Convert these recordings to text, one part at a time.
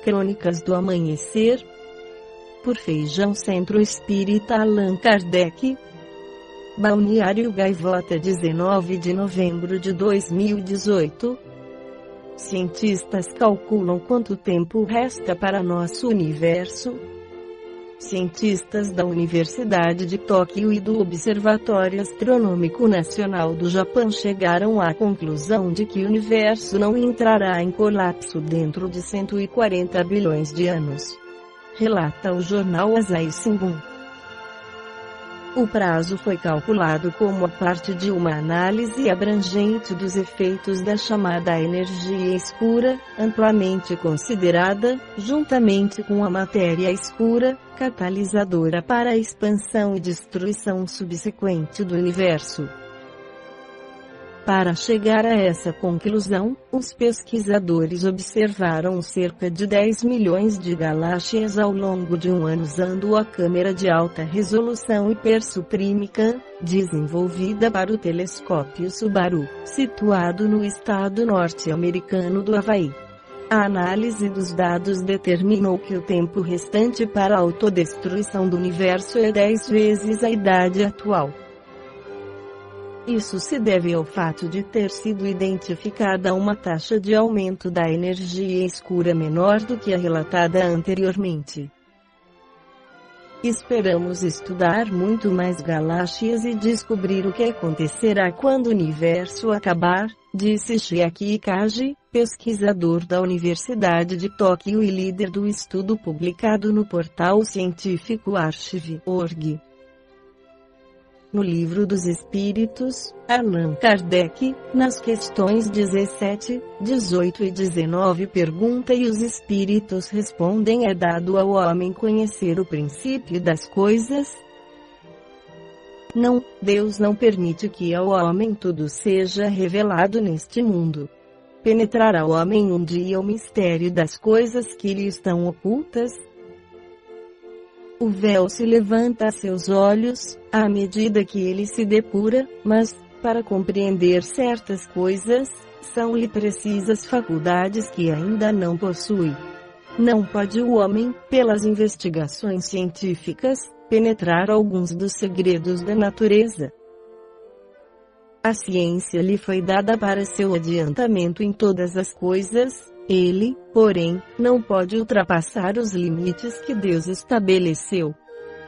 Crônicas do Amanhecer, por Feijão Centro Espírita Allan Kardec. Balneário Gaivota, 19 de novembro de 2018. Cientistas calculam quanto tempo resta para nosso universo. Cientistas da Universidade de Tóquio e do Observatório Astronômico Nacional do Japão chegaram à conclusão de que o universo não entrará em colapso dentro de 140 bilhões de anos. Relata o jornal Asahi Shimbun. O prazo foi calculado como parte de uma análise abrangente dos efeitos da chamada energia escura, amplamente considerada, juntamente com a matéria escura, catalisadora para a expansão e destruição subsequente do universo. Para chegar a essa conclusão, os pesquisadores observaram cerca de 10 milhões de galáxias ao longo de um ano usando a câmera de alta resolução hipersuprímica, desenvolvida para o telescópio Subaru, situado no estado norte-americano do Havaí. A análise dos dados determinou que o tempo restante para a autodestruição do universo é 10 vezes a idade atual. Isso se deve ao fato de ter sido identificada uma taxa de aumento da energia escura menor do que a relatada anteriormente. Esperamos estudar muito mais galáxias e descobrir o que acontecerá quando o universo acabar, disse Chiaki Kaji, pesquisador da Universidade de Tóquio e líder do estudo publicado no portal científico Archive.org. No Livro dos Espíritos, Allan Kardec, nas questões 17, 18 e 19 pergunta e os Espíritos respondem: é dado ao homem conhecer o princípio das coisas? Não, Deus não permite que ao homem tudo seja revelado neste mundo. Penetrará ao homem um dia o mistério das coisas que lhe estão ocultas? O véu se levanta a seus olhos, à medida que ele se depura, mas, para compreender certas coisas, são-lhe precisas faculdades que ainda não possui. Não pode o homem, pelas investigações científicas, penetrar alguns dos segredos da natureza. A ciência lhe foi dada para seu adiantamento em todas as coisas. Ele, porém, não pode ultrapassar os limites que Deus estabeleceu.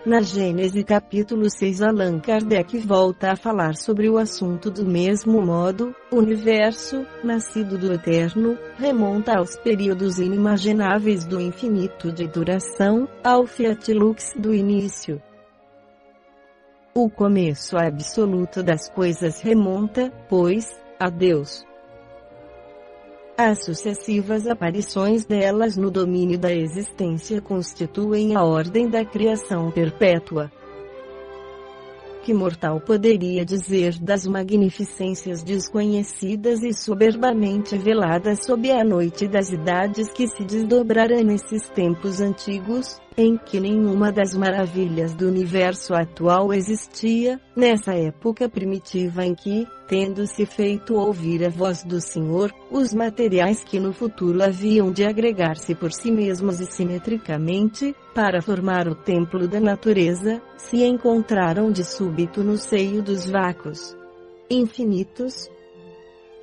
Na Gênesis capítulo 6, Allan Kardec volta a falar sobre o assunto do mesmo modo. O universo, nascido do eterno, remonta aos períodos inimagináveis do infinito de duração, ao fiat lux do início. O começo absoluto das coisas remonta, pois, a Deus. As sucessivas aparições delas no domínio da existência constituem a ordem da criação perpétua. Que mortal poderia dizer das magnificências desconhecidas e soberbamente veladas sob a noite das idades que se desdobrará nesses tempos antigos, em que nenhuma das maravilhas do universo atual existia, nessa época primitiva em que, tendo-se feito ouvir a voz do Senhor, os materiais que no futuro haviam de agregar-se por si mesmos e simetricamente, para formar o templo da natureza, se encontraram de súbito no seio dos vácuos infinitos.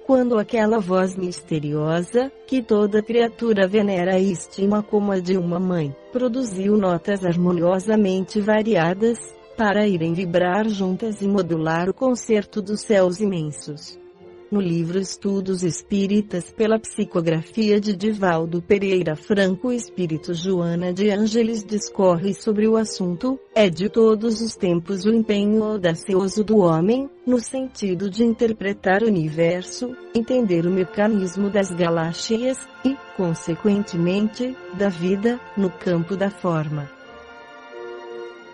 Quando aquela voz misteriosa, que toda criatura venera e estima como a de uma mãe, produziu notas harmoniosamente variadas, para irem vibrar juntas e modular o concerto dos céus imensos. No livro Estudos Espíritas pela psicografia de Divaldo Pereira Franco, o espírito Joana de Ângeles discorre sobre o assunto. É de todos os tempos o empenho audacioso do homem, no sentido de interpretar o universo, entender o mecanismo das galáxias, e, consequentemente, da vida, no campo da forma.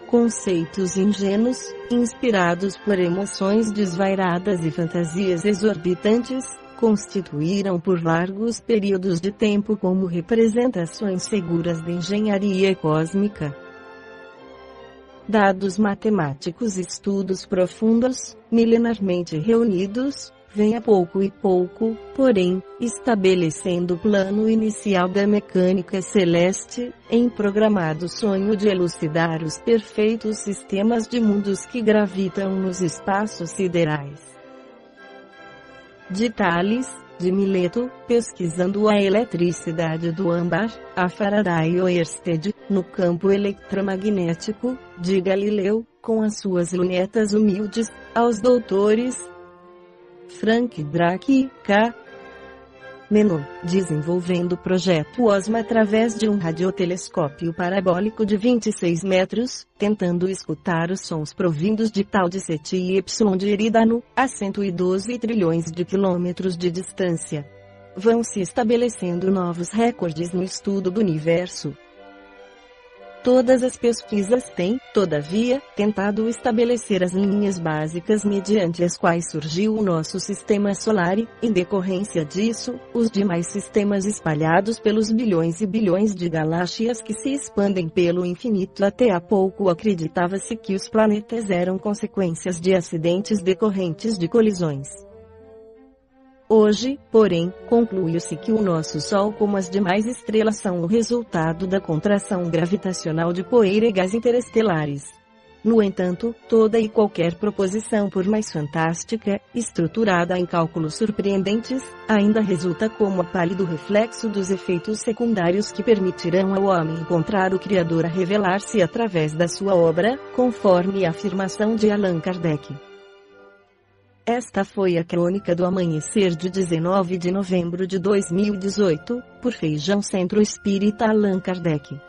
Conceitos ingênuos, inspirados por emoções desvairadas e fantasias exorbitantes, constituíram por largos períodos de tempo como representações seguras da engenharia cósmica. Dados matemáticos e estudos profundos, milenarmente reunidos, vem a pouco e pouco, porém, estabelecendo o plano inicial da mecânica celeste, em programado sonho de elucidar os perfeitos sistemas de mundos que gravitam nos espaços siderais. De Thales, de Mileto, pesquisando a eletricidade do âmbar, a Faraday e Oersted, no campo eletromagnético, de Galileu, com as suas lunetas humildes, aos doutores Frank Drake, K. Menon, desenvolvendo o projeto OSMA através de um radiotelescópio parabólico de 26 metros, tentando escutar os sons provindos de tal de Ceti e Y de Eridano, a 112 trilhões de quilômetros de distância. Vão se estabelecendo novos recordes no estudo do universo. Todas as pesquisas têm, todavia, tentado estabelecer as linhas básicas mediante as quais surgiu o nosso sistema solar e, em decorrência disso, os demais sistemas espalhados pelos bilhões e bilhões de galáxias que se expandem pelo infinito. Até há pouco acreditava-se que os planetas eram consequências de acidentes decorrentes de colisões. Hoje, porém, conclui-se que o nosso Sol como as demais estrelas são o resultado da contração gravitacional de poeira e gás interestelares. No entanto, toda e qualquer proposição, por mais fantástica, estruturada em cálculos surpreendentes, ainda resulta como a pálido reflexo dos efeitos secundários que permitirão ao homem encontrar o Criador a revelar-se através da sua obra, conforme a afirmação de Allan Kardec. Esta foi a crônica do amanhecer de 19 de novembro de 2018, por Feijão Centro Espírita Allan Kardec.